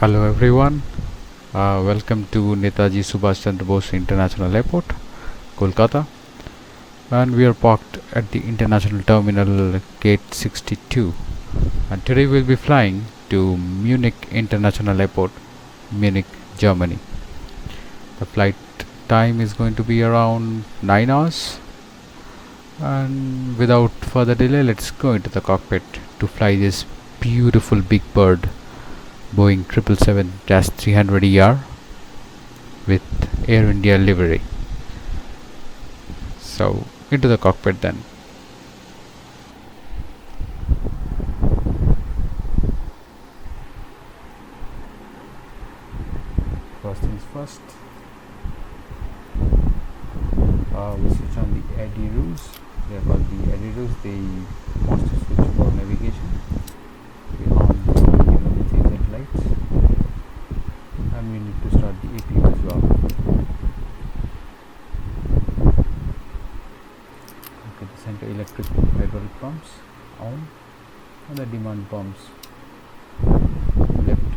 Hello everyone, welcome to Netaji Subhas Chandra Bose International Airport, Kolkata, and we are parked at the International Terminal Gate 62, and today we'll be flying to Munich International Airport, Munich, Germany. The flight time is going to be around 9 hours, and without further delay, let's go into the cockpit to fly this beautiful big bird, Boeing 777-300ER with Air India livery. So into the cockpit then. First things first, we switch on the add-ons. They are called the add-ons, the master switch for navigation. We on the emergency exit lights, and we need to start the APU as well. Okay, the center electric hydraulic pumps on, and the demand pumps left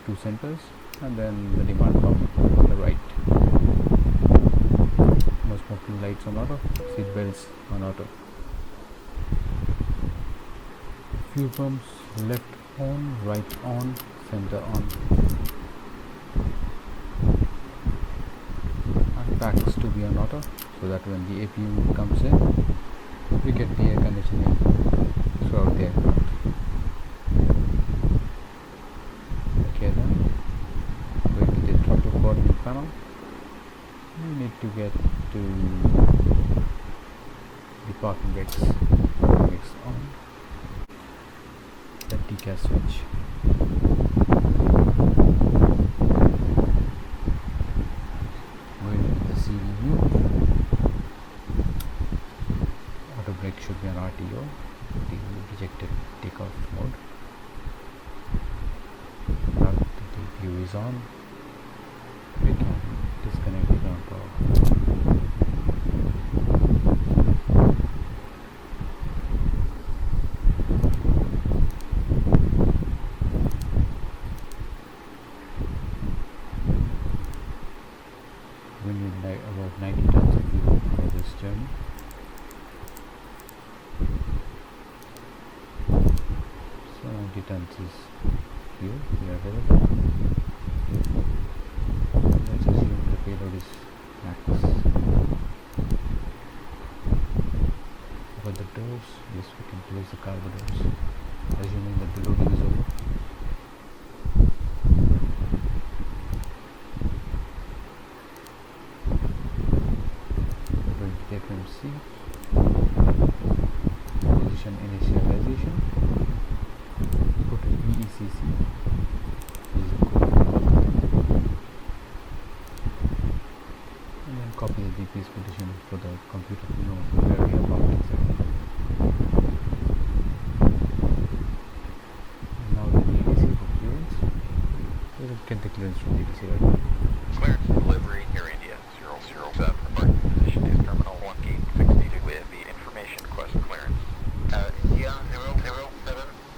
two centers, and then the demand pump on the right. No smoking lights on auto, seat belts on auto. Fuel pumps left on, right on, center on. And packs to be on auto, so that when the APU comes in, we get the air conditioning throughout the aircraft. Okay then, going to the throttle coordinate panel, we need to get to the parking brakes on. The TCAS switch. Going into the CV view. Auto brake should be on RTO. The rejected takeoff mode. Now the view is on. We can disconnect the ground power. We need about 90 tons of fuel for this journey. So 90 tons is fuel we are available. Let's assume the payload is max. Over the doors, yes, we can close the cargo doors, assuming that the loading is over. FMC, position initialization, put VECC, use the code, and then copy the GPS position for the computer to know where we are parked exactly. And now the ATC for clearance. We will get the clearance from the ATC right now. Clearance delivery, Air India 007, parking position is Terminal 1 Gate 62 with the information request clearance. India 007,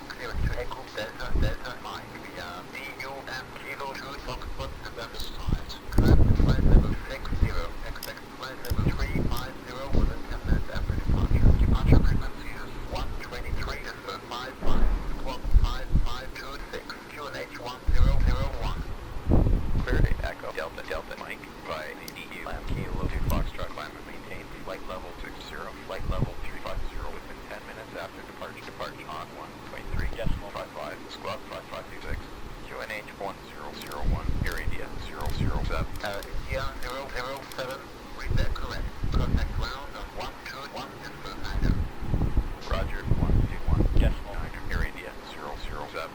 clearance to Echo Delta Mike via DU and Kilo 2 Foxtrot November side. Current flight level 60, expect flight level 350 within 10 minutes after departure. Departure frequency is 123 is 55, squawk 5526, QNH 1001. Clear to Echo Delta Mike by the DU and Kilo 2 Foxtrot climate maintain flight level 60, flight level 350 within 10 minutes after departure. Departure on 123.55, squawk 5526, QNH 1001, Air India 007. India 007, read that correct. Contact ground on 121 is for Niner. Roger, 121, decimal 9, Air India 007.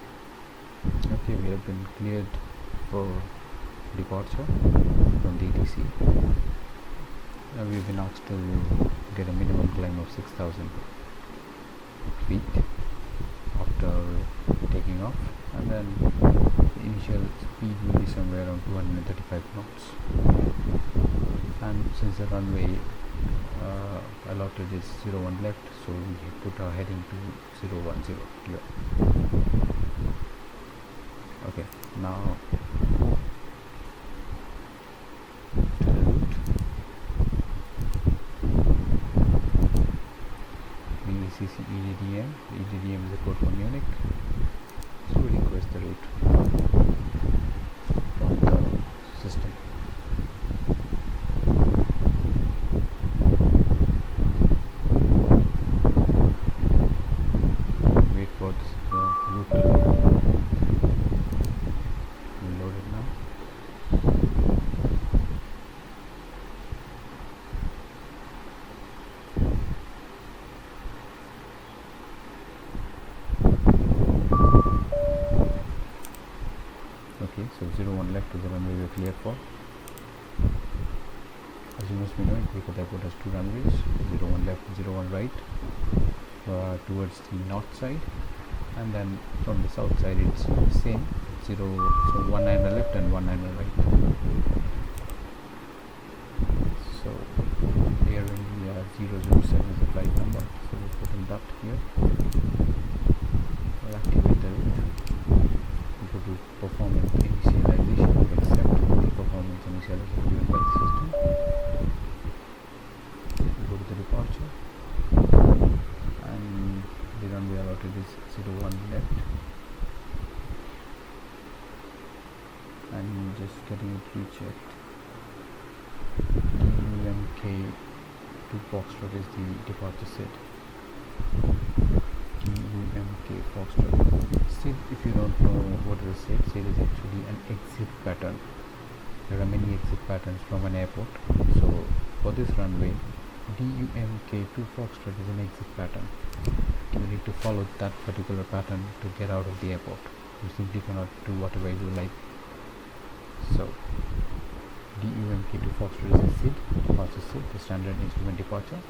Okay, we have been cleared for departure from the ATC. We've been asked to get a minimum climb of 6,000 feet after taking off, and then the initial speed will be somewhere around 235 knots, and since the runway allotted is 01 left, so we put our heading to 010 here. Okay, now to the route. VECC-EDDM. EDDM is the code for Munich. So we request the route from the system. Wait for this, route to load. We'll load it now. Okay, so 01 left is the runway we are clear for. As you must be knowing, Kolkata Airport has two runways, 01 left, 01 right, towards the north side, and then from the south side it's same, so 19 left and 19 right. So Air India 007 is the flight number, so we'll put in that here. We'll activate the route. We go to performance initialization, accept the performance initialization given by the system. We go to the departure, and the runway allotted is 01 left, and just getting it rechecked. UMK 2 Foxtrot is the departure set. UMK Foxtrot. SID, if you don't know what is SID, SID is actually an exit pattern. There are many exit patterns from an airport. So for this runway, DUMK 2 Foxtrot is an exit pattern. You need to follow that particular pattern to get out of the airport. You simply cannot do whatever you like. So DUMK 2 Foxtrot is a SID, departure SID, the standard instrument departure.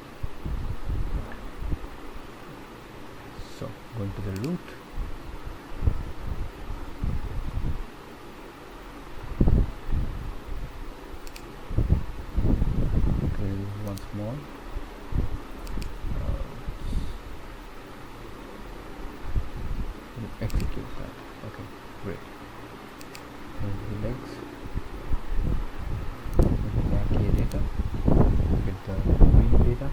So going to the route. Okay, once more. Execute that. Okay, great. Here's the legs. With the RTA data. With the wind data.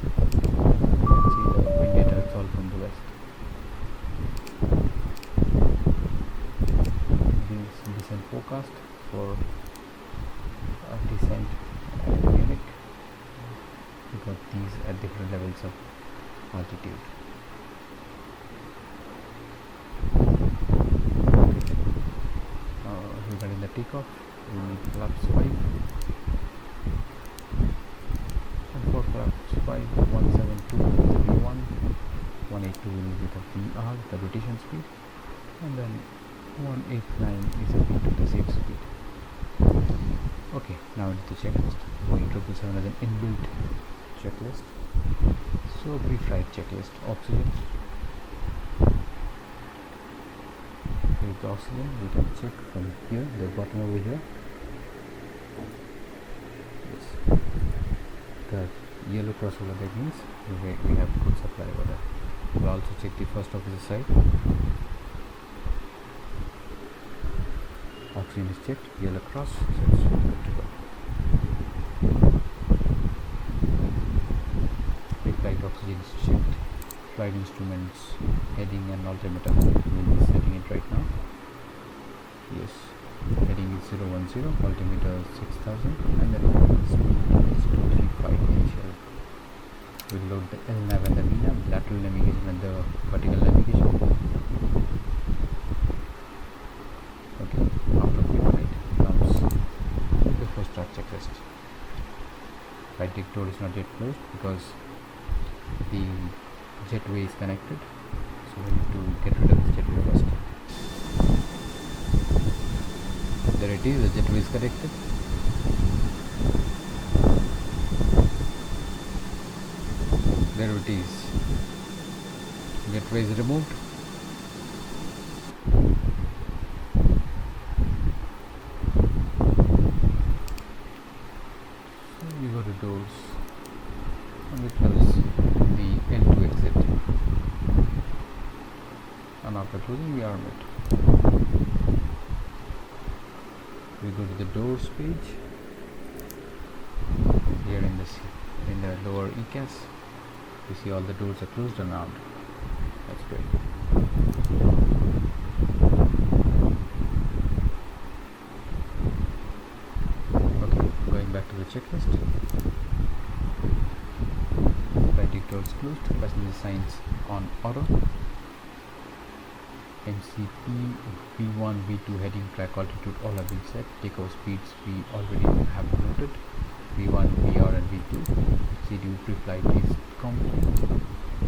You can see the wind data is all from the west. This descent forecast for descent at Munich. We got these at different levels of altitude. Regarding the takeoff, we need flaps 5, and for flaps 5, 172 will be the V1, 182 will be the VR, the rotation speed, and then 189 is a V2, the safe speed. Okay, now into the checklist. Boeing 777 has an inbuilt checklist. So pre-flight checklist: oxygen. Here's the oxygen. We can check from here, the bottom over here. Yes. The yellow cross over there means we have good supply over there. We'll also check the first officer side. Oxygen is checked, yellow cross, so it's good to go. Pre-flight oxygen is checked. Flight instruments, heading and altimeter. We'll be setting it right now. Yes, heading is 010, altimeter 6000, and then speed is 235 initial. We'll load the LNAV and the VNAV, lateral navigation and the vertical navigation. Okay, after pre-flight comes the first start checklist. Flight deck door is not yet closed because the jetway is connected, so we need to get rid of this jetway first. There it is, the jetway is connected. There it is. Jetway is removed. So we go to doors, and it has the L2 exit. And after closing, we arm it. We go to the doors page. Here in the lower ECAS, you see all the doors are closed and round. That's great. Okay, going back to the checklist. Flight doors closed. Passenger signs on auto. MCP, V1, V2 heading, track altitude all have been set. Takeoff speeds we already have noted. V1, VR and V2. CDU pre-flight is complete.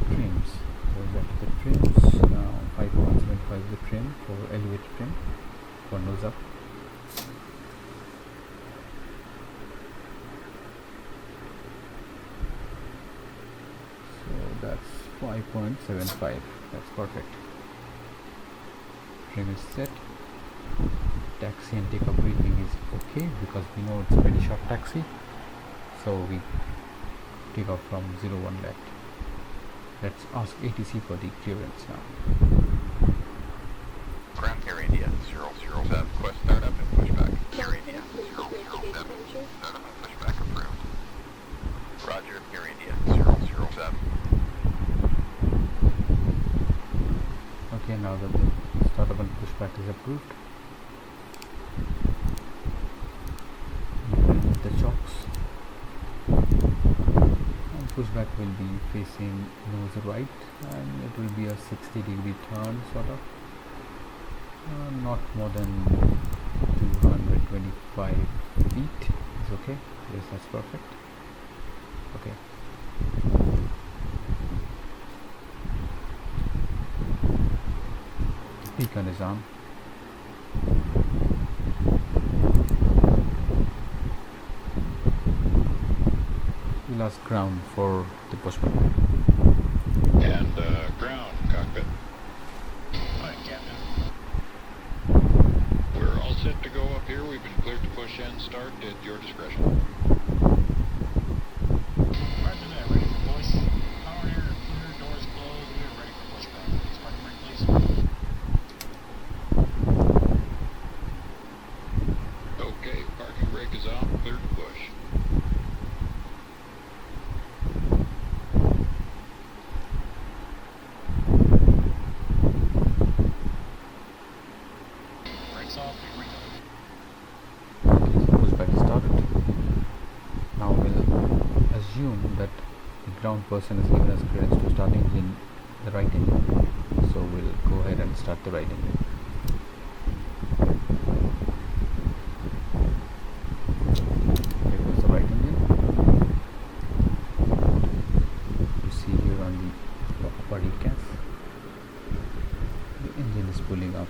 Trims. Going back to the trims. Now 5.75 is the trim for elevator trim for nose up. So that's 5.75. That's perfect. Trim is set. Taxi and takeoff briefing is okay because we know it's a very short taxi. So we take off from 01 left. Let's ask ATC for the clearance now. Ground Air India 007, request startup and pushback. Air India 007, startup and pushback approved. Roger, Air India 007. Okay, now that the startup and pushback is approved, remove the chocks. And pushback will be facing nose right, and it will be a 60-degree turn sort of. Not more than 225 feet is okay. Yes, that's perfect. Okay. Beacon is on. We'll ask ground for the pushback. And ground, cockpit. Hi, Captain. We're all set to go up here. We've been cleared to push and start at your discretion. Roger that, ready for push. Power and air are clear, doors closed, we are ready for pushback. Please park brake, please. Okay, parking brake is off, cleared to push. Brakes off, here we go. Okay, so pushback is started. Now we'll assume that the ground person has given us clearance to start engine, the right engine. So we'll go ahead and start the right engine. Here goes the right engine. You see here on the upper decaf, the engine is pulling up.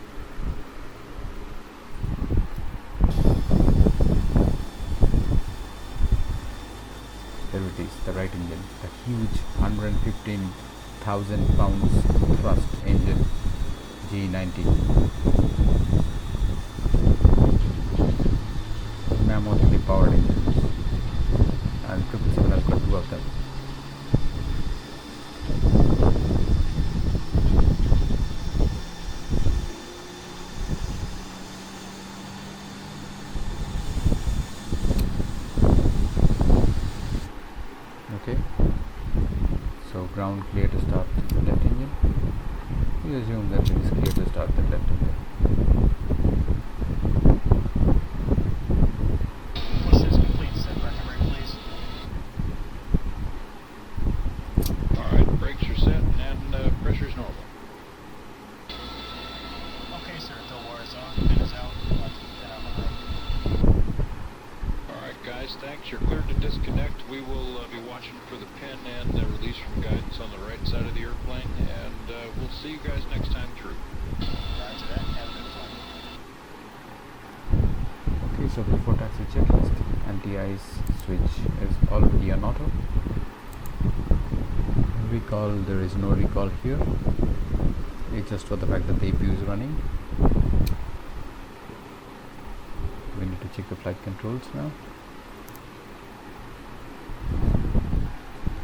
There it is, the right engine, the huge 115,000 pounds thrust engine G90, mammothly powered engine, and 777 has got two of them. Okay, so ground clear to start the left engine. We assume that it is clear to start the left engine. Push is complete, set parking brake, please. Alright, brakes are set and pressure's normal. Okay, sir, tow bar is on, pin is out, pin on the right. Alright guys, thanks. You're cleared to disconnect. We will be watching for the pin and release from guidance on the right side of the airplane, and we'll see you guys next time through. Roger that, have a good flight. Okay, so before taxi checklist, anti-ice switch is already on auto. Recall, there is no recall here. It's just for the fact that the APU is running. We need to check the flight controls now.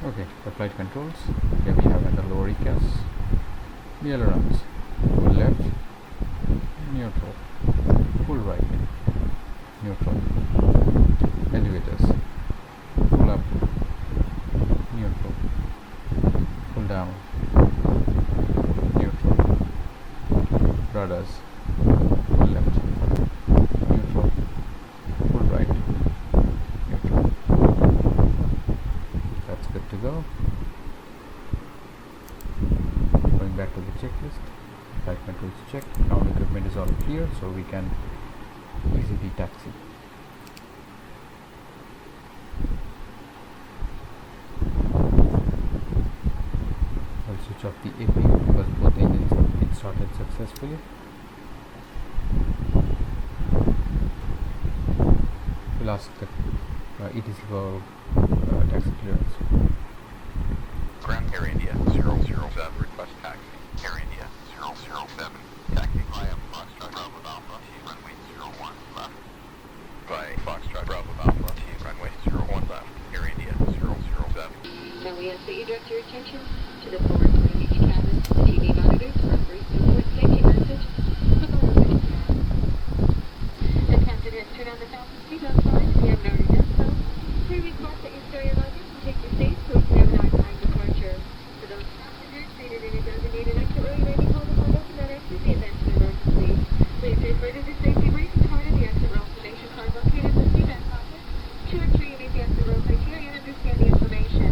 Okay, the flight controls. Here we have under lower ECAS, the ailerons, full left, neutral, full right, neutral. Elevators, pull up, neutral. Pull down, neutral. Rudders, pull left, neutral. Pull right, neutral. That's good to go. Going back to the checklist, flight controls checked, ground equipment is all clear, so we can easily taxi. I'll switch off the AP because both engines have been started successfully. We'll ask the ETC for taxi clearance. Ground Air India 007, request taxi. Air India 007, taxi via Foxtrot Bravo Alpha to runway 01 left. By Foxtrot Bravo Alpha to runway 01 left. Air India 007. Now we ask that you direct your attention to the forward part of each cabin, the TV monitors, referees, and the safety message for the overhead cabin. The captain has turned on the fasten seatbelt sign if you have not already done so. We request that you store your luggage and take your seats so we can have an on-time departure. For those passengers seated in a designated exit row, you may be called upon to open that exit in the event of an emergency. Please refer to the safety briefing card in the exit row information card located in the seatbelt pocket to ensure you meet the exit row criteria and understand the information.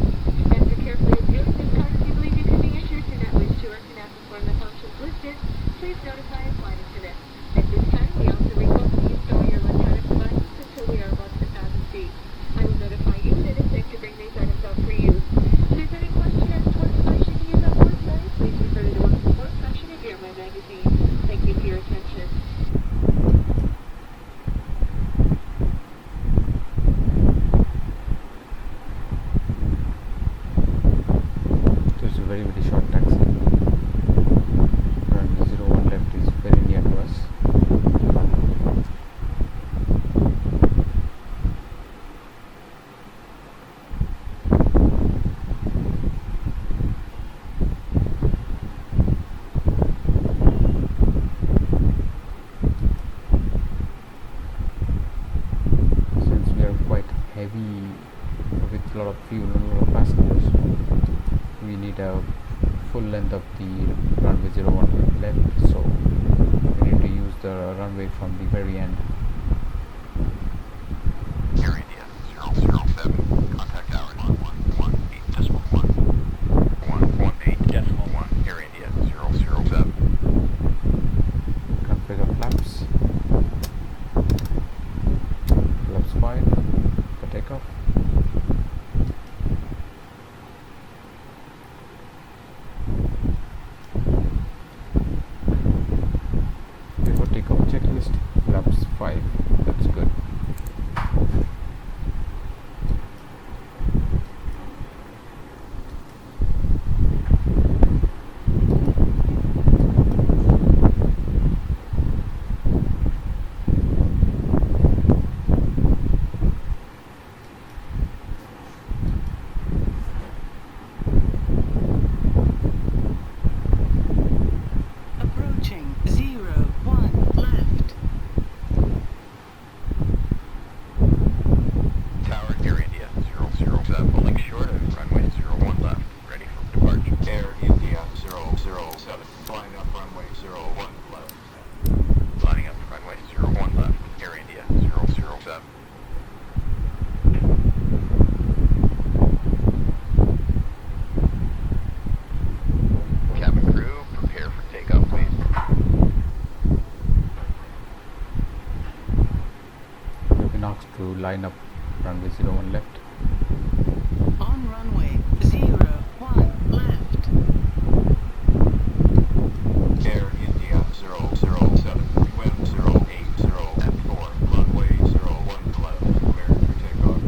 After carefully reviewing this card, if you believe you can be issued, do not wish to or cannot perform the functions listed, please notify a flight attendant. At this time, we also request that you store your electronic devices until we are above the 1,000 feet. I will notify you that it is safe to bring these items out for use. If there's any question as to what device you can use on board today, please refer to the work report section of your My magazine. Thank you for your attention. This is a very short taxi. Runway 01 left is very near to us. Since we are quite heavy with a lot of fuel and a lot of passengers, we need a full length of the runway 01 left, so we need to use the runway from the very end. Air India 007, contact hour 118.1. 118.1. Air India 007. Configure flaps. Flaps 5 for takeoff. Before takeoff checklist, flaps 5. That's good. Approaching 01 left. Tower Air India 007, holding short of runway 01 left. Ready for departure. Air India 007, flying up runway 01 left. Lining up runway 01 left. Air India 007. Cabin crew, prepare for takeoff, please. We've been asked to line up runway 01 left. On runway 01 left. Air India 007, wind 080 at 4, runway 01 left. Cleared for takeoff.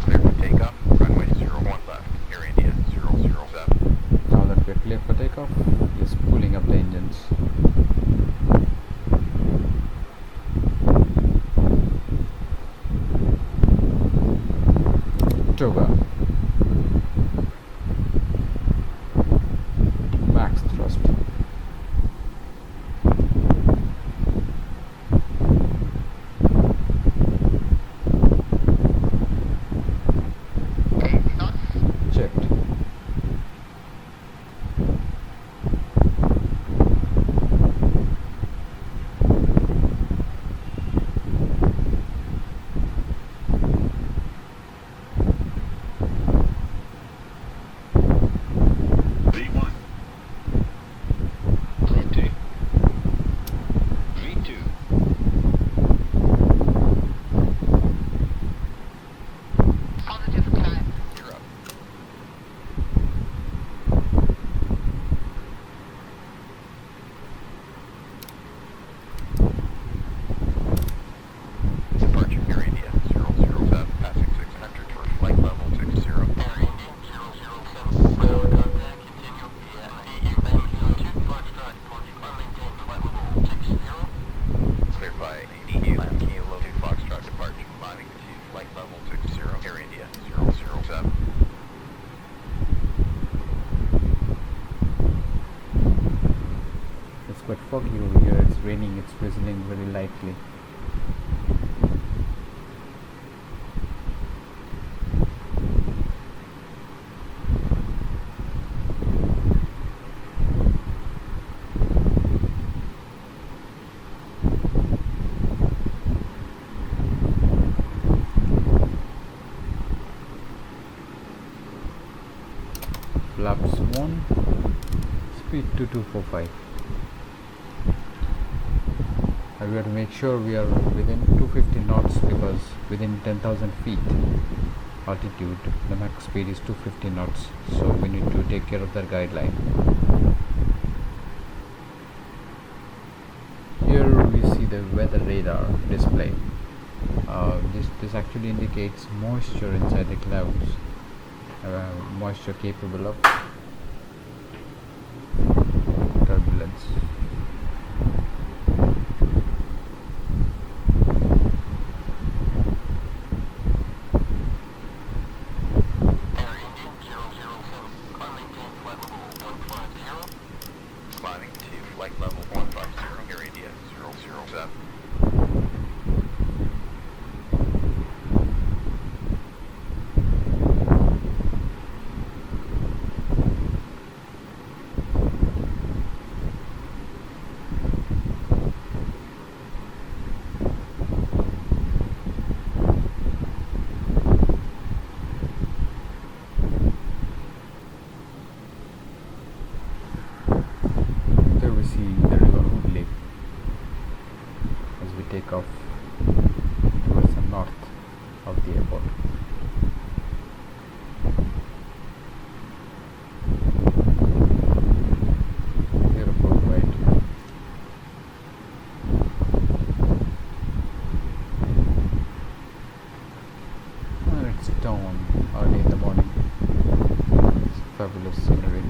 Clear for takeoff. Runway 01 left. Air India 007. Now that we're clear for takeoff, just pulling up the engines. Toga. Max thrust. quite foggy over here. It's raining, it's drizzling very lightly. Flaps 1, speed 2245. And we have to make sure we are within 250 knots, because within 10,000 feet altitude the max speed is 250 knots, so we need to take care of that guideline. Here we see the weather radar display. This actually indicates moisture inside the clouds, moisture capable of turbulence. Climbing to flight level 150, Air India 007. There we see the river Hooghly as we take off towards the north of the airport. Beautiful ride. And it's dawn early in the morning. It's fabulous scenery.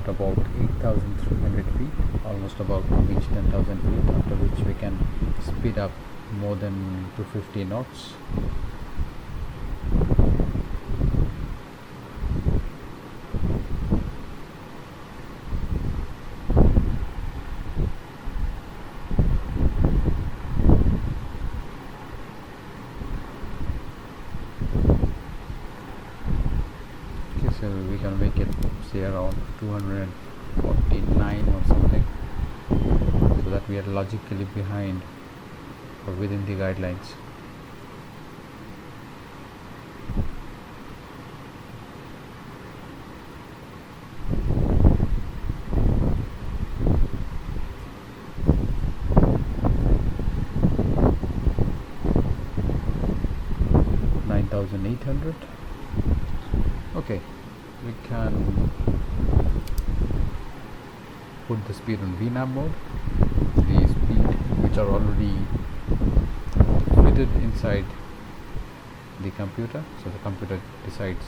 About 8,300 feet, almost about to reach 10,000 feet, after which we can speed up more than 250 knots. Okay, so we can make it say around 249 or something, so that we are logically behind or within the guidelines. $9,800. Okay, we can put the speed on VNAV mode. The speed which are already fitted inside the computer, so the computer decides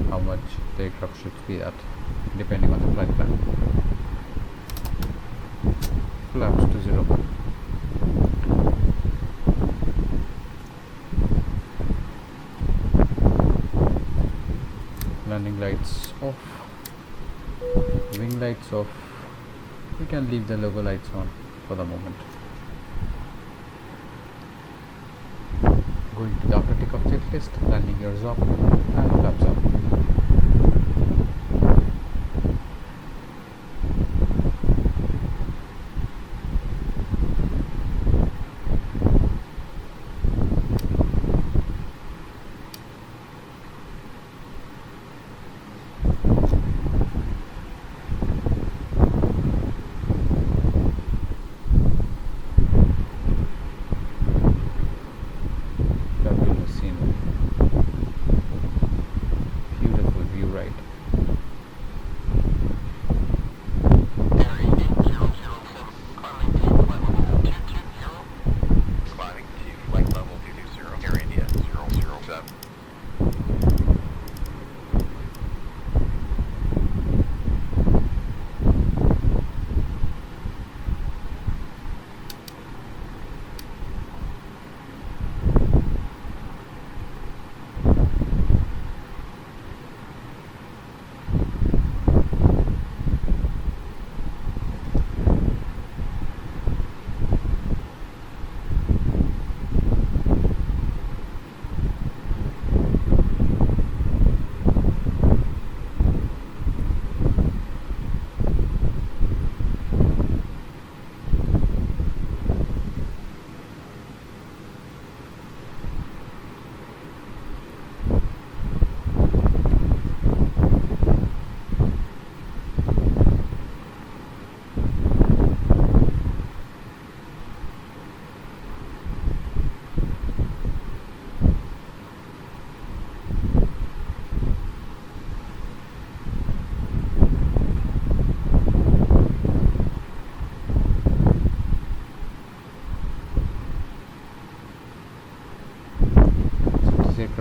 how much the aircraft should speed at depending on the flight plan. Flaps to 0. Landing lights off, wing lights off. We can leave the logo lights on for the moment. Going to the after takeoff checklist, landing gears up and flaps up.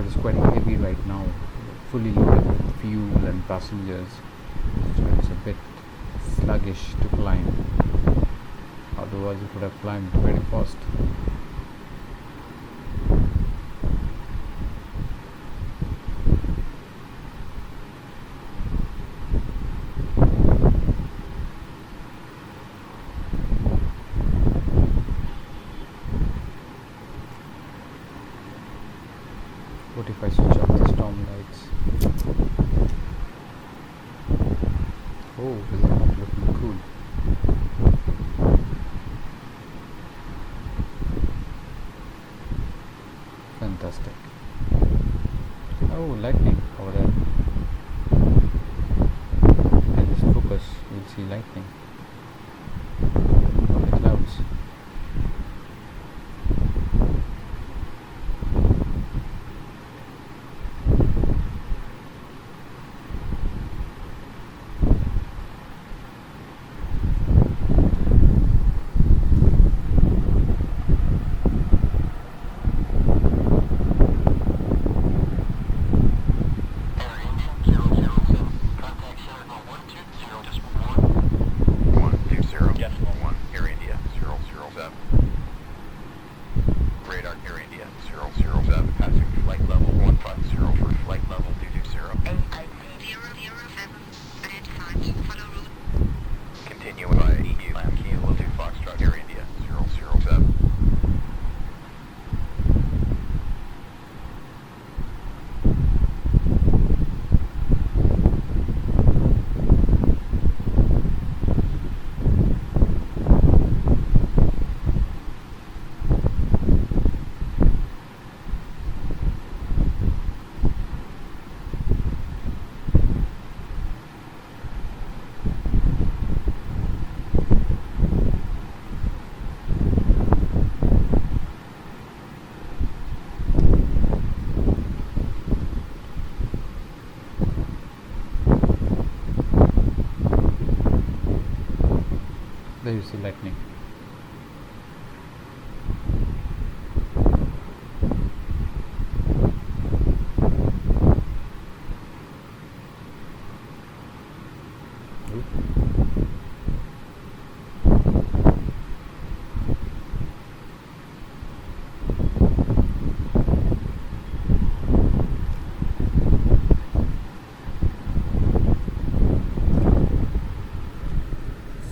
is quite heavy right now, fully loaded with fuel and passengers, so it's a bit sluggish to climb. Otherwise it would have climbed very fast. What if I switch off the storm lights? Oh, is it not looking cool? Fantastic. Oh, lightning over there. I just focus, you'll see lightning on the clouds. There you see lightning.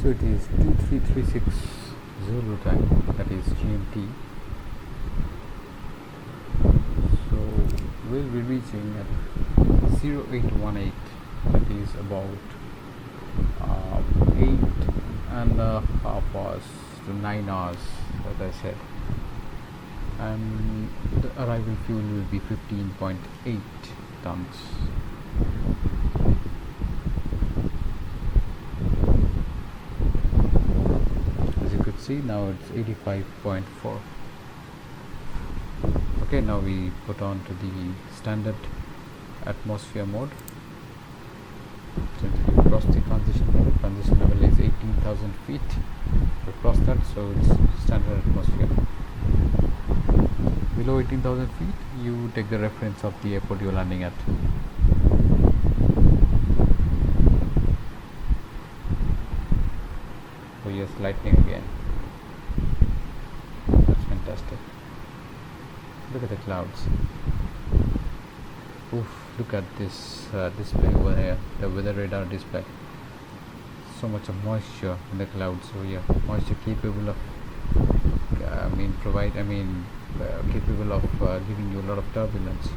So it is 2336 Zulu time, that is GMT. So we'll be reaching at 0818, that is about 8.5 hours to 9 hours, as I said. And the arrival fuel will be 15.8 tons. See, now it's 85.4. Okay, now we put on to the standard atmosphere mode. Since we crossed the transition level is 18,000 feet. We crossed that, so it's standard atmosphere. Below 18,000 feet, you take the reference of the airport you're landing at. So yes, lightning again. Fantastic. Look at the clouds. Oof, look at this display over here, the weather radar display. So much of moisture in the clouds. So yeah, moisture capable of capable of giving you a lot of turbulence.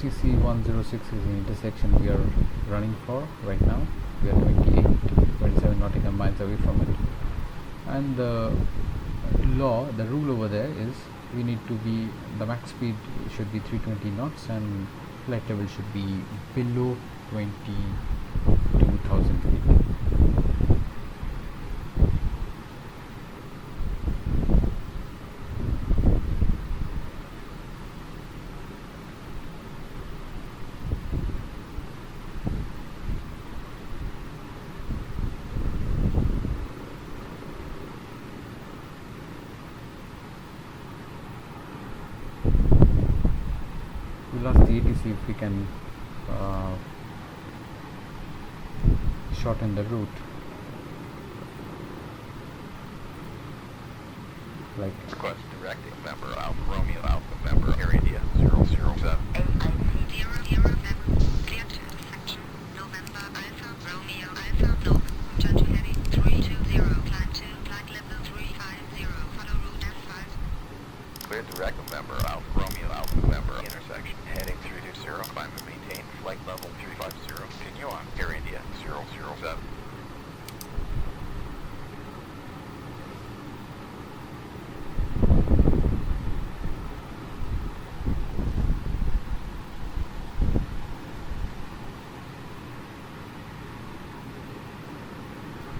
CC106 is the intersection we are running for right now. We are 27 nautical miles away from it. And the rule over there is we need to be, the max speed should be 320 knots and flight level should be below 22,000 feet. the ATC if we can shorten the route, like Request directing member Alpha Romeo Alpha member Air India 007. Clear to section November Alpha Romeo Alpha North. Turn to heading 320. Climb to flight level 350. Follow route F5. Clear direct member Alpha Romeo Alpha member intersection heading 320. Climb and maintain flight level 350. Continue on Air India 007.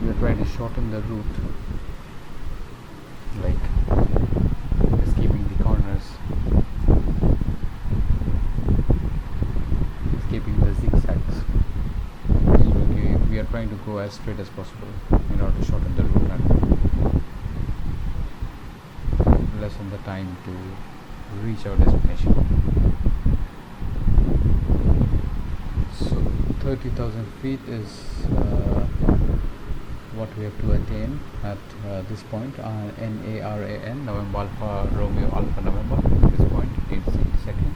we are trying to shorten the route, like escaping the corners, escaping the zigzags. So we are trying to go as straight as possible in order to shorten the route and lessen the time to reach our destination. So 30,000 feet is what we have to attain at this point. NARAN, November Alpha Romeo Alpha November. At this point, it's in second.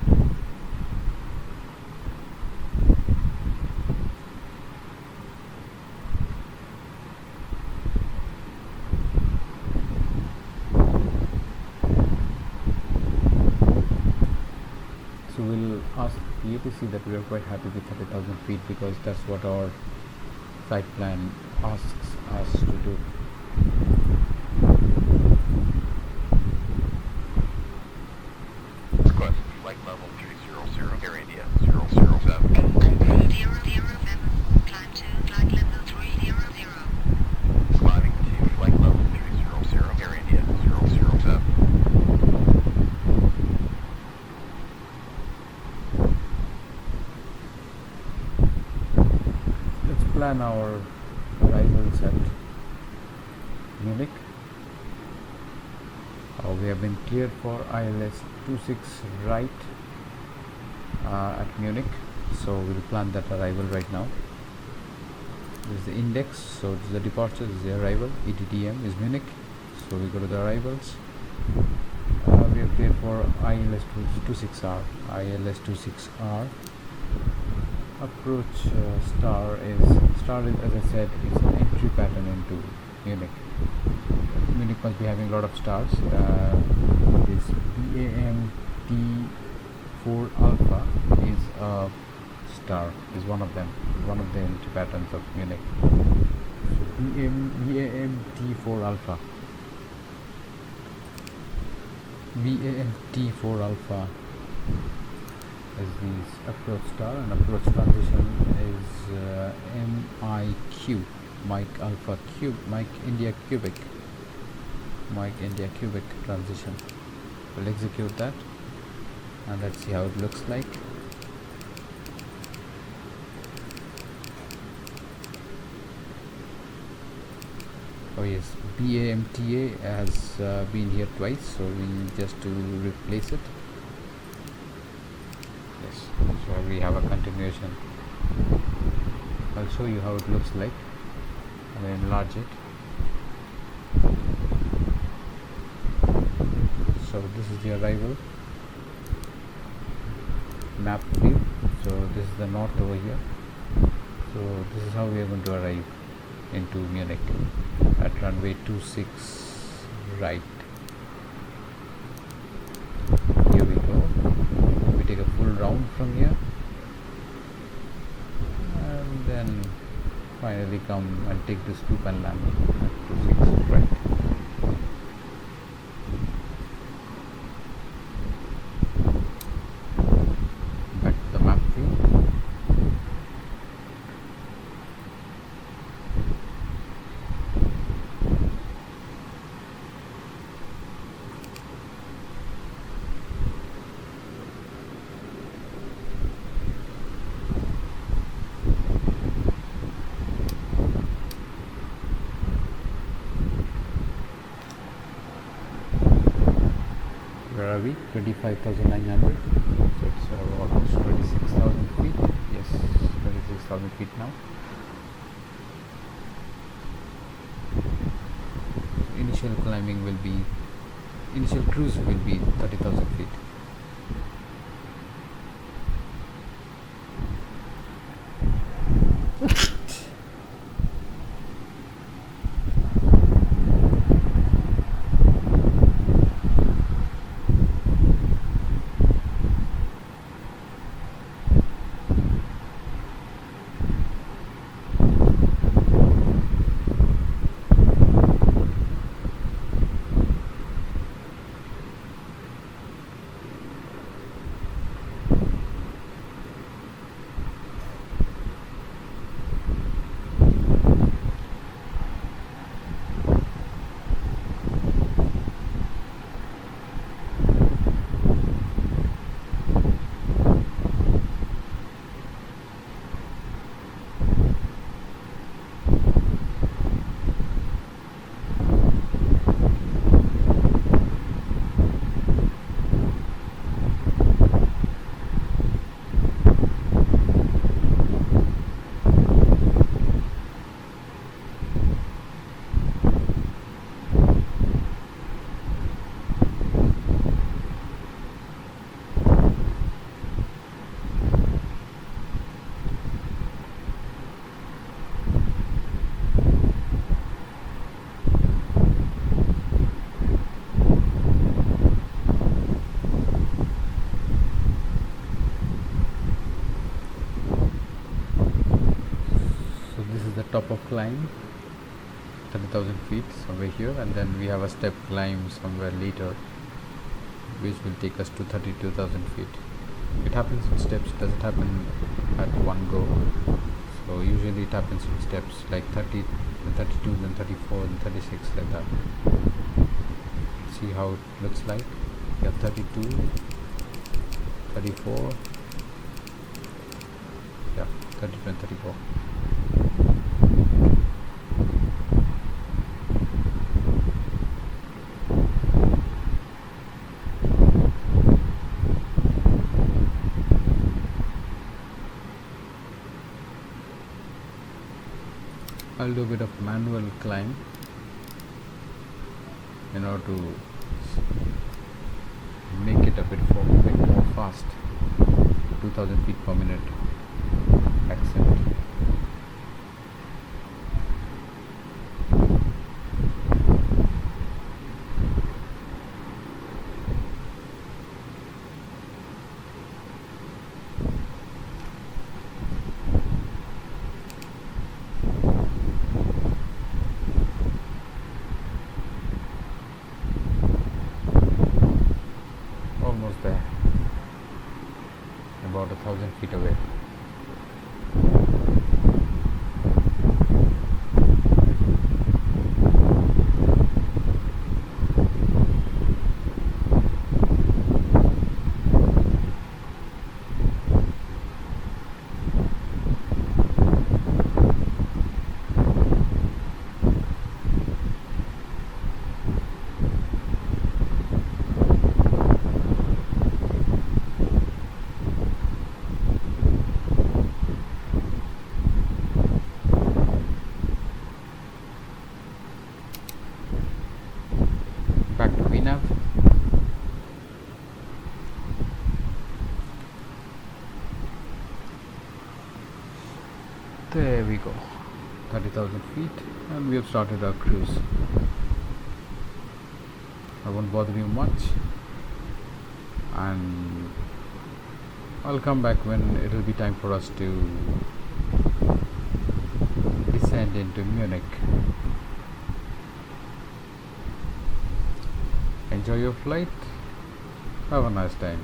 So we'll ask the ATC that we are quite happy with 30,000 feet because that's what our flight plan asks us to do. Request flight level 300 Air India 007. Climb to flight level 300. Climbing to flight level 300 Air India 007. Let's plan our arrivals at Munich. We have been cleared for ILS 26 right at Munich, so we'll plan that arrival right now. This is the index, so this is the departure, this is the arrival. EDDM is Munich, so we go to the arrivals. We are cleared for ILS 26R. ILS 26R. Approach star is, as I said, it's an entry pattern into Munich. Munich must be having a lot of stars. This BAMT4 Alpha is a star, is one of them, one of the entry patterns of Munich. So BAMT4 Alpha. BAMT4 Alpha is the approach star, and approach transition is MIQ, Mike Alpha Cube, Mike India Cubic, Mike India Cubic transition. We'll execute that and let's see how it looks like. Oh yes, BAMTA has been here twice, so we need just to replace it. Yes, so we have a continuation. I'll show you how it looks like. I'll enlarge it. So this is the arrival map view. So this is the north over here. So this is how we are going to arrive into Munich at runway 26 right. Here we go. We take a full round from here and then finally come and take this loop and land at 26 right. Back to the map view. Where are we? 25,900. So it's almost 26,000 feet. Yes, 26,000 feet now. Initial cruise will be 30,000 feet. Top of climb 30,000 feet somewhere here, and then we have a step climb somewhere later which will take us to 32,000 feet. It happens in steps, it doesn't happen at one go, so usually it happens in steps like 30, then 32, then 34, then 36, like that. See how it looks like. You have 32, 34, yeah, 32 and 34. I'll do a bit of manual climb in order to make it a bit more fast. 2000 feet per minute accent. Almost there, about 1,000 feet away. Back to VNAV. There we go, 30,000 feet, and we have started our cruise. I won't bother you much, and I'll come back when it will be time for us to descend into Munich. Enjoy your flight. Have a nice time.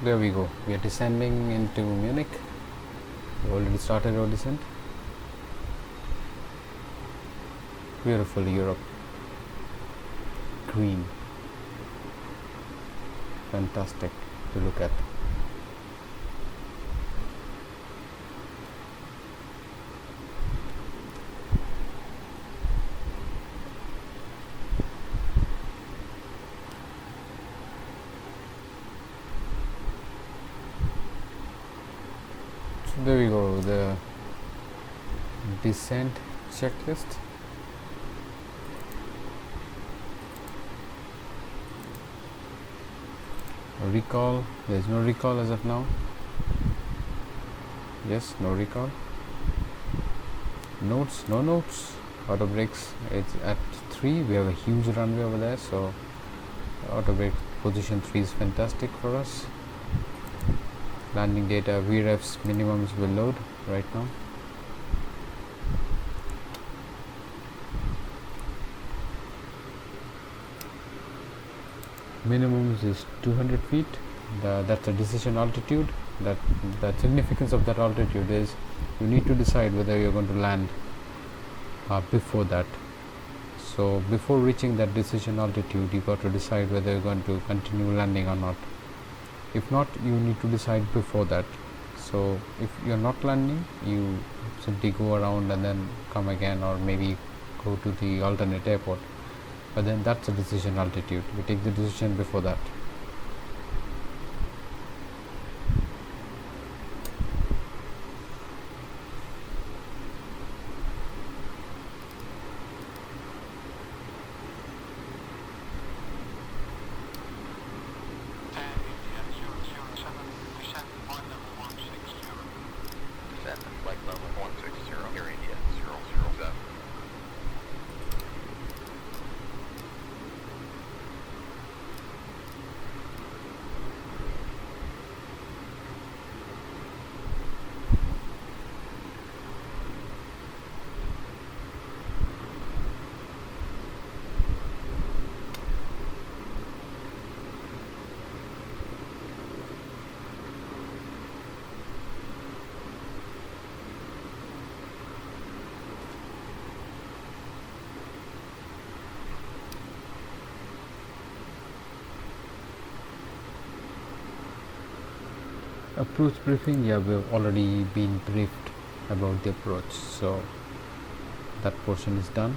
there we go. We are descending into Munich. We already started our descent. Beautiful Europe. Green. Fantastic to look at. There we go, the descent checklist. Recall, there is no recall as of now. Yes, no recall. Notes, no notes. Auto brakes, it's at 3. We have a huge runway over there, so auto brake position 3 is fantastic for us. Landing data, VREFs minimums will load right now. Minimums is 200 feet. That's the decision altitude. The significance of that altitude is you need to decide whether you're going to land before that. So before reaching that decision altitude, you got to decide whether you're going to continue landing or not. If not, you need to decide before that. So if you're not landing, you simply go around and then come again, or maybe go to the alternate airport. But then that's a decision altitude. We take the decision before that. Descent to flight level 160, Air India 007. Approach briefing, yeah, we've already been briefed about the approach, so that portion is done.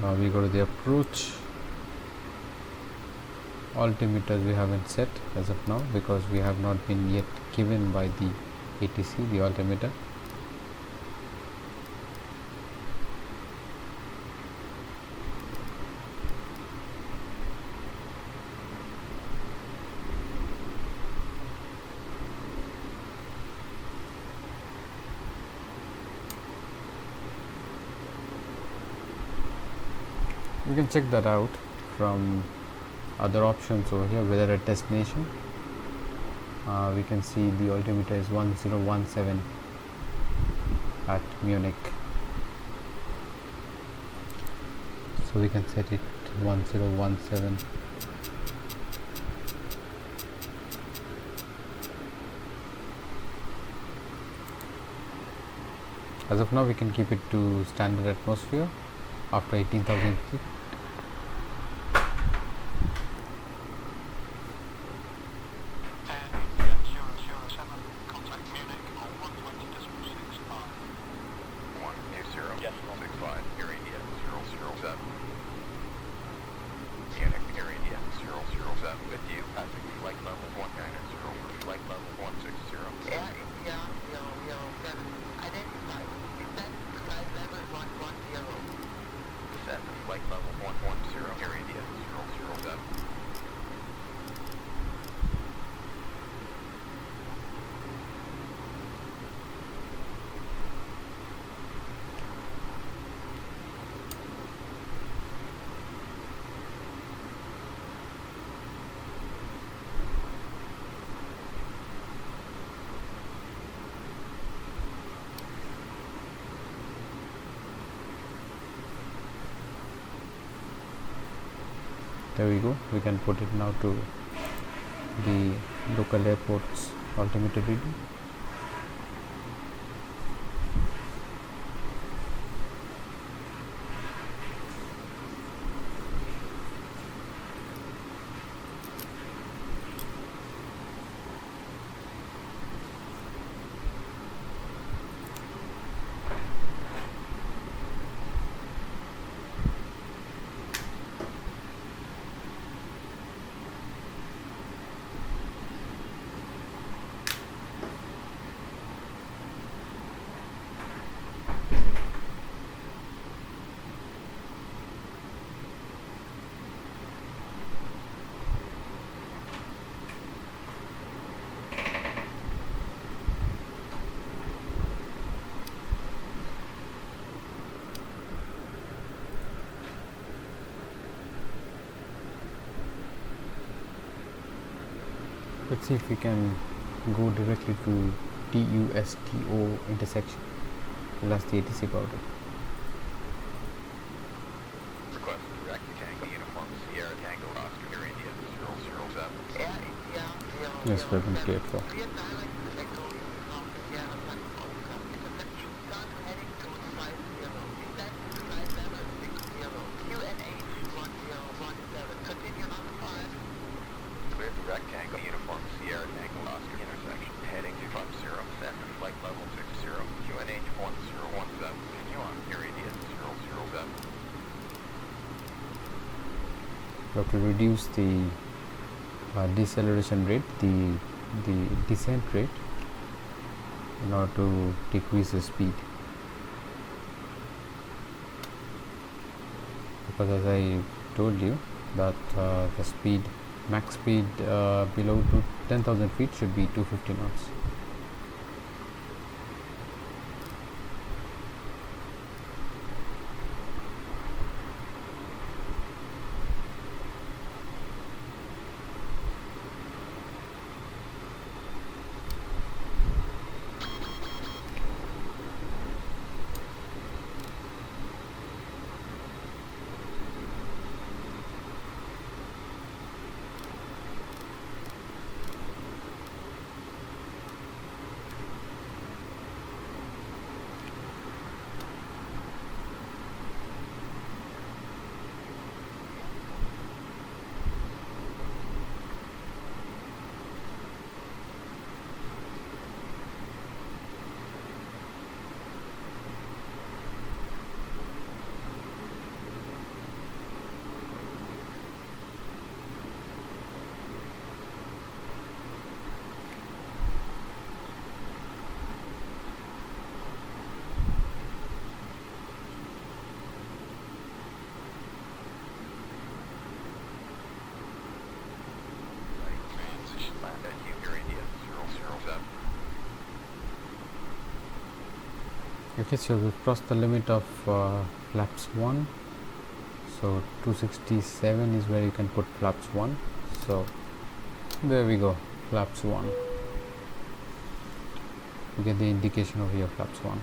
Now we go to the approach. Altimeters we haven't set as of now because we have not been yet given by the ATC the altimeter. You can check that out from other options over here, whether at destination. We can see the altimeter is 1017 at Munich, so we can set it 1017. As of now, we can keep it to standard atmosphere after 18,000 feet. Flight level There we go. We can put it now to the local airport's altimeter reading. Let's see if we can go directly to TUSTO intersection. We'll ask the ATC about it. Request direct Tango Uniform Sierra Tango Oscar Air India 007. Air India Yes, we've been cleared for. Clear direct Tango Uniform Sierra Tango Oscar intersection heading to 50. Send flight level 60. QNH 1017. Continue on Air India 007. We have to reduce the deceleration rate, the descent rate, in order to decrease the speed. Because as I told you that the speed, max speed below 10,000 feet should be 250 knots. Transition land at Air India 007. Okay, so we've crossed the limit of flaps 1. So 267 is where you can put flaps 1. So there we go, flaps 1. You get the indication of your flaps 1.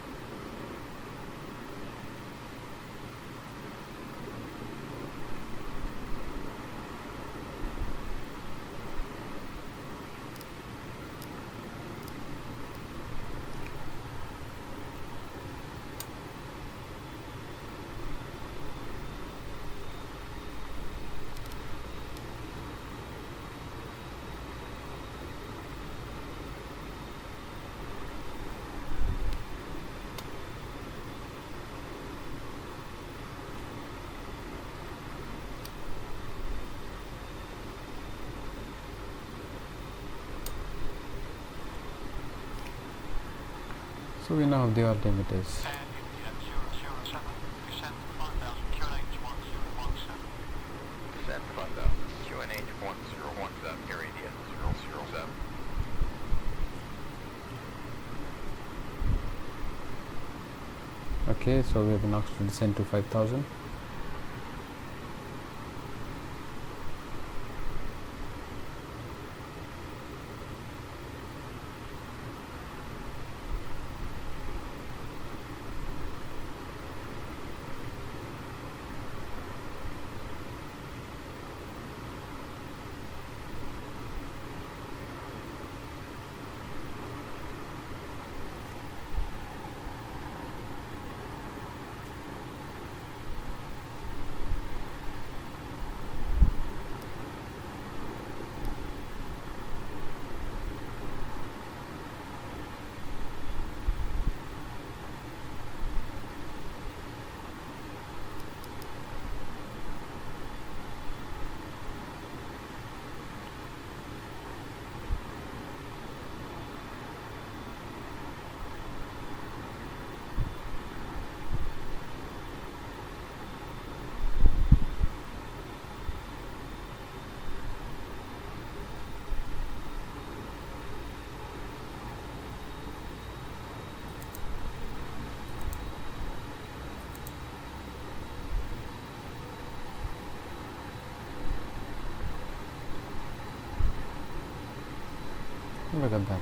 So we now have the altimeters. Air India 007, descend 5000, QNH 1017. Descend 5000. QNH 1017. Air India 007. Okay, so we have been asked to descend to 5000. Look at that.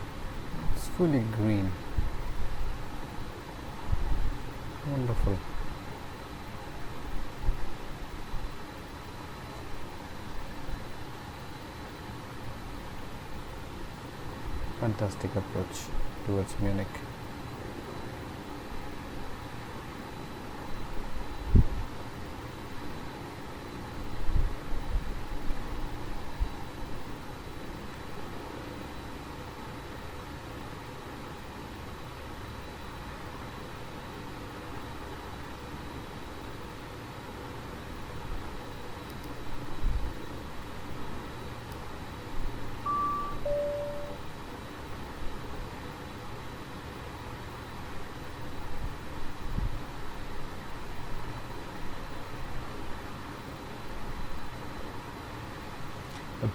It's fully green. Wonderful. Fantastic approach towards Munich.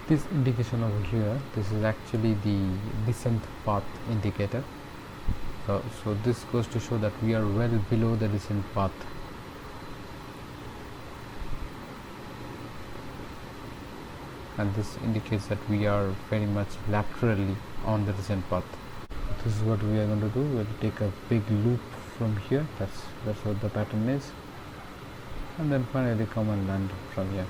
This indication over here, this is actually the descent path indicator. So this goes to show that we are well below the descent path. And this indicates that we are very much laterally on the descent path. This is what we are going to do. We'll take a big loop from here. That's what the pattern is, and then finally come and land from here.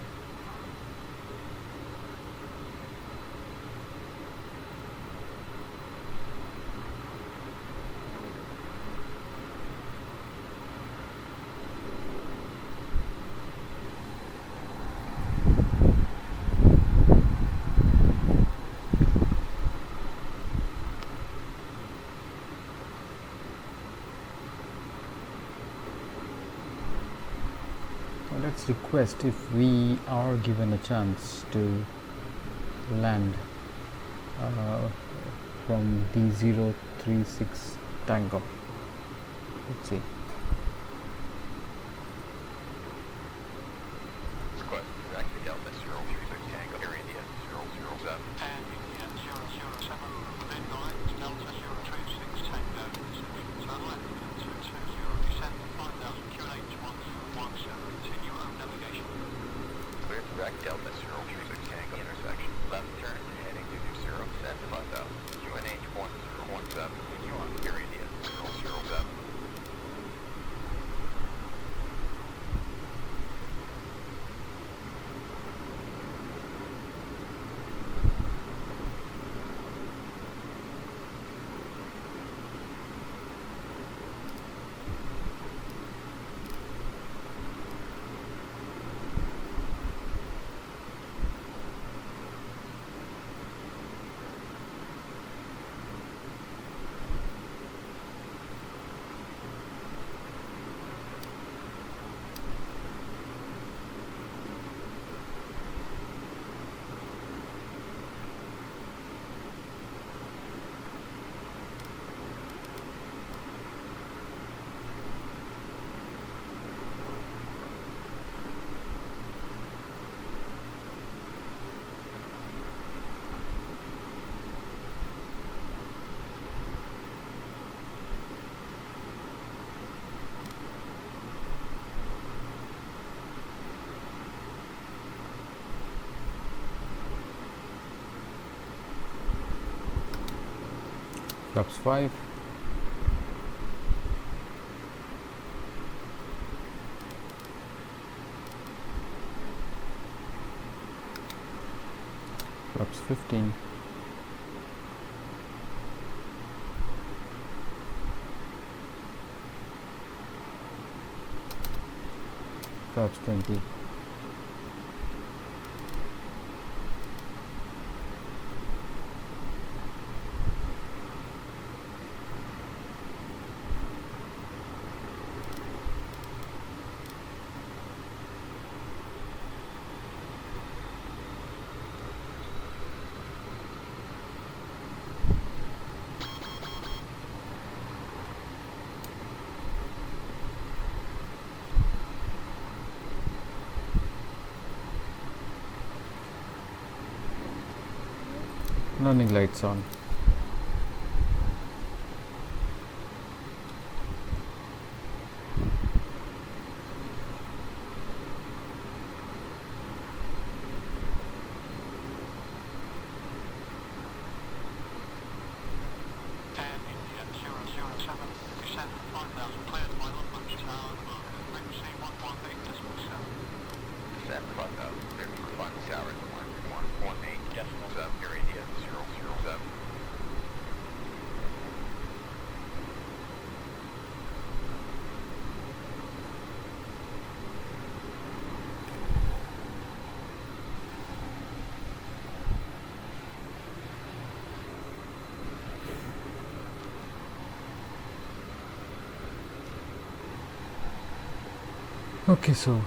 Let's request if we are given a chance to land from D036 Tango. Let's see. Request taxi Delta 036 Tango, Air India 007. Air India 007, midnight, Delta 036 Tango, turn left into 20, descend 5,000 QNH 1017, continue home navigation. Clear direct Delta 036 Tango intersection. Left turn heading to New 0, descend 5,000. QNH 1017, continue on Air India 007. Flaps 5. Flaps 15. Flaps 20. Running lights on. descend 5,000, cleared by Lunch Tower, frequency 118.7. Descend 5,000, clear for final tower at 118.7, Air India 007. Okay, so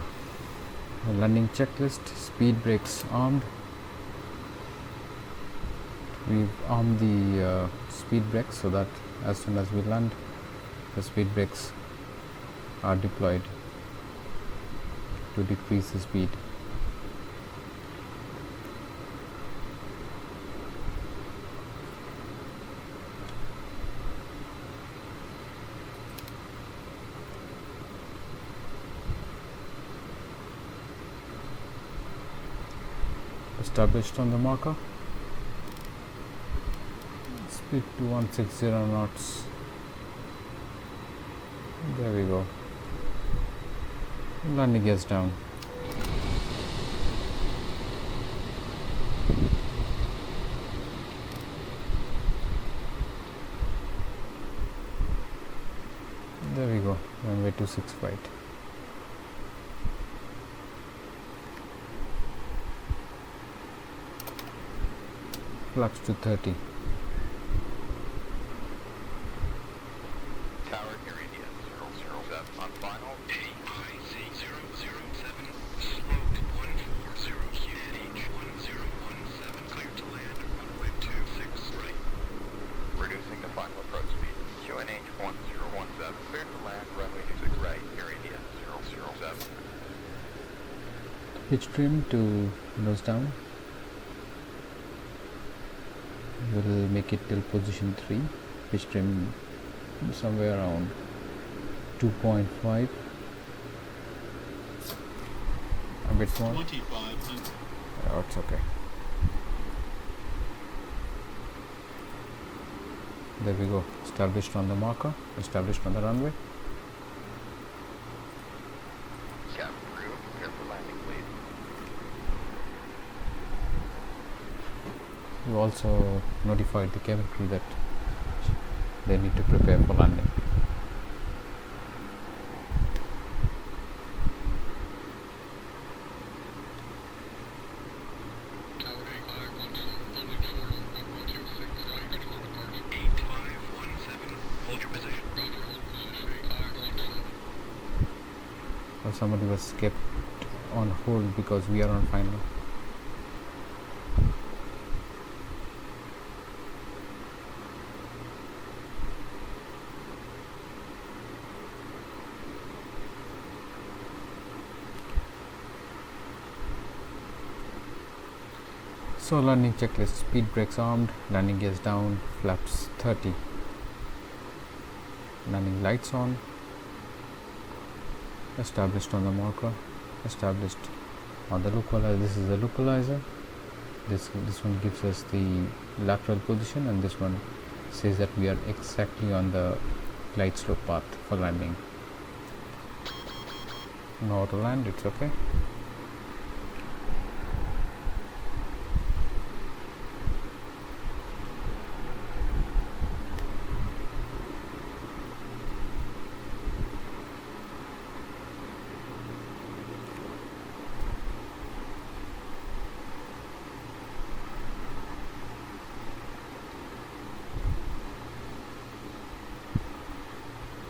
landing checklist, speed brakes armed. We've armed the speed brakes so that as soon as we land, the speed brakes are deployed to decrease the speed. Established on the marker. Speed to 160 knots. There we go. Landing gears down. There we go. Runway 26 right. Flaps to 30. Tower Air India 007 on final. AIC 007, sloped 140 QNH 1017, clear to land, runway 26 right. Reducing the final approach speed. QNH 1017, clear to land, runway 26 right, Air India 007. Pitch trim to nose down. We'll make it till position 3. Pitch trim somewhere around 2.5. A bit more. 2500. Oh, it's okay. There we go. Established on the marker. Established on the runway. Cabin crew, prepare for landing, please. We also notified the cabin crew that they need to prepare for landing. Tower 8517, landing short on 126 right, ready for departure. 8517, hold your position. Roger, hold position. 8517. Or somebody was kept on hold because we are on final. So landing checklist, speed brakes armed, landing gears down, flaps 30. Landing lights on. Established on the marker. Established on the localizer. This is the localizer. This one gives us the lateral position, and this one says that we are exactly on the glide slope path for landing. Know how to land, it's okay.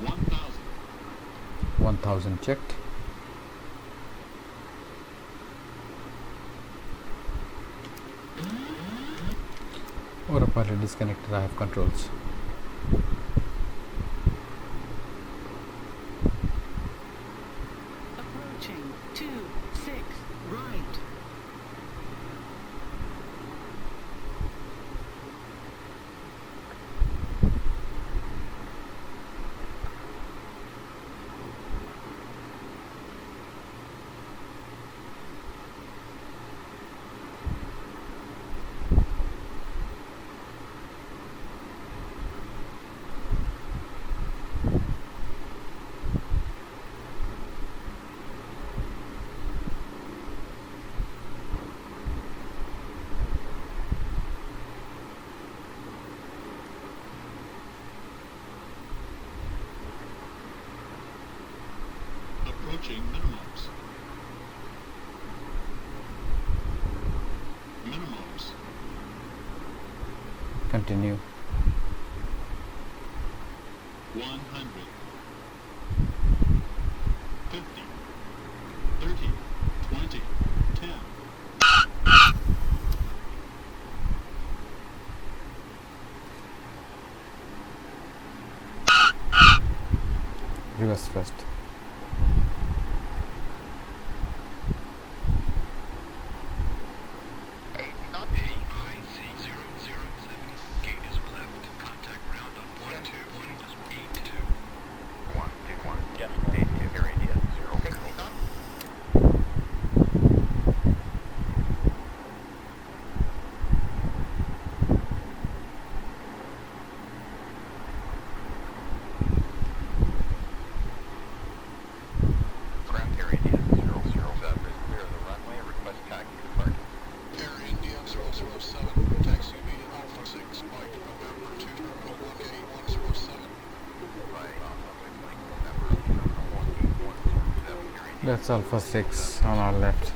$1,000. 1000 checked. Autopilot disconnected, I have controls. Approaching 26 right. Continue. 100, 50, 30, 20, 10. Reverse first. AIC007, gate is left. Contact ground on 121.82. 121. Yes, 82 Air India 009. Ground Air India 007 is clear of the runway. Request taxi departure. Air India 007, taxi via Alpha 6, Mike, November 2, Terminal 18107. By runway flight November Terminal 18107 Air India. That's Alpha 6 on our left.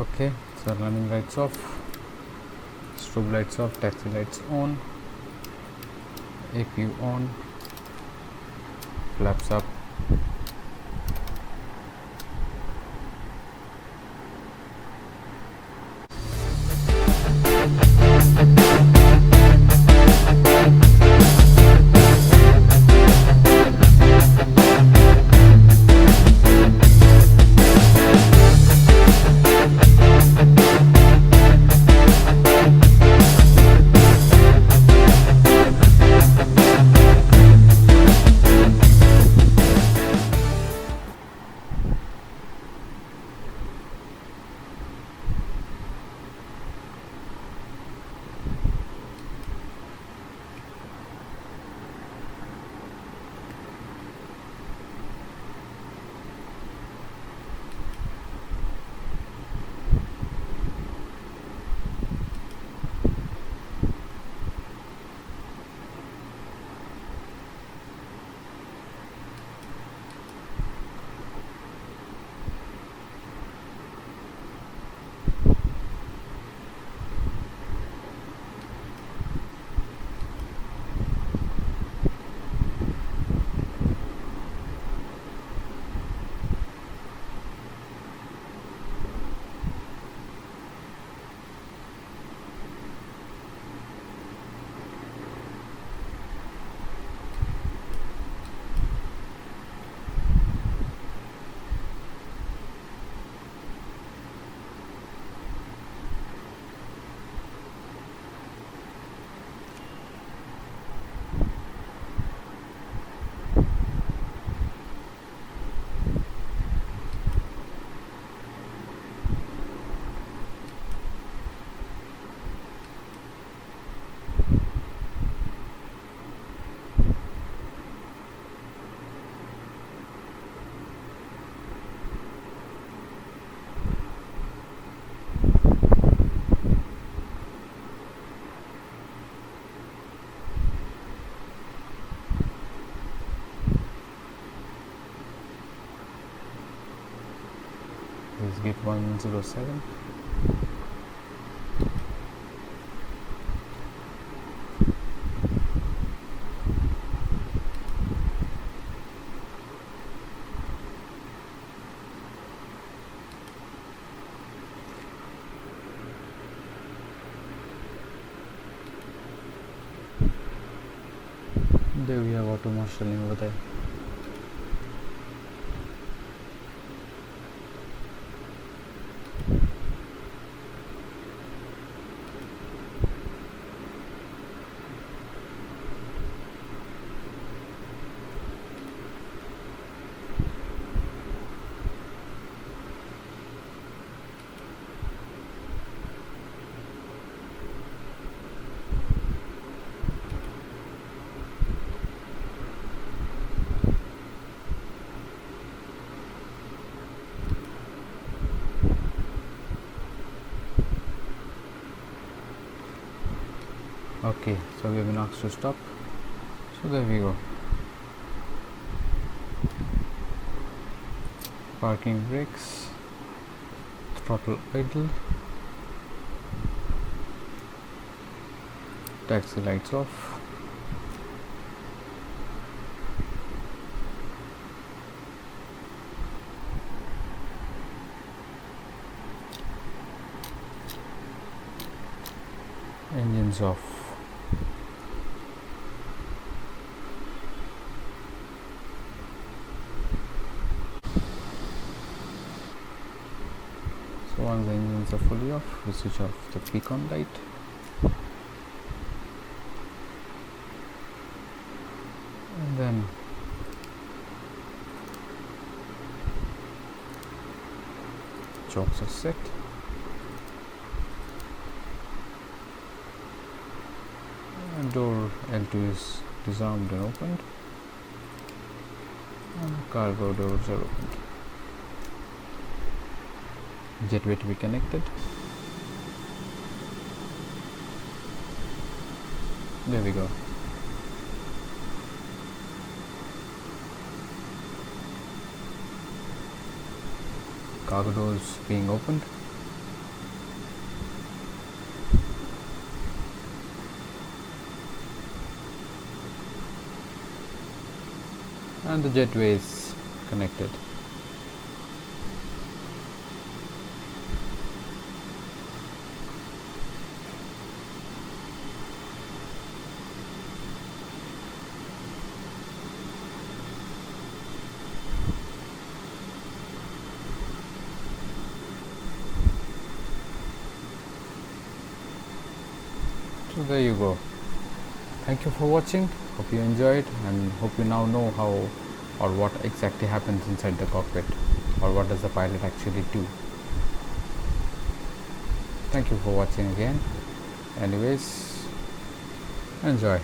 Okay, so running lights off, strobe lights off, taxi lights on, APU on, flaps up. This is gate 107. There we have auto marshalling over there. Okay, so we have been asked to stop, so there we go. Parking brakes, throttle idle, taxi lights off, engines off. So once the engines are fully off, we switch off the beacon light. And then chocks are set. And door L2 is disarmed and opened. And cargo doors are opened. Jetway to be connected. There we go. Cargo doors being opened. And the jetway is connected. So there you go. Thank you for watching. Hope you enjoyed and hope you now know how or what exactly happens inside the cockpit, or what does the pilot actually do. Thank you for watching again. Anyways, enjoy.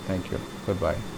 Thank you. Goodbye.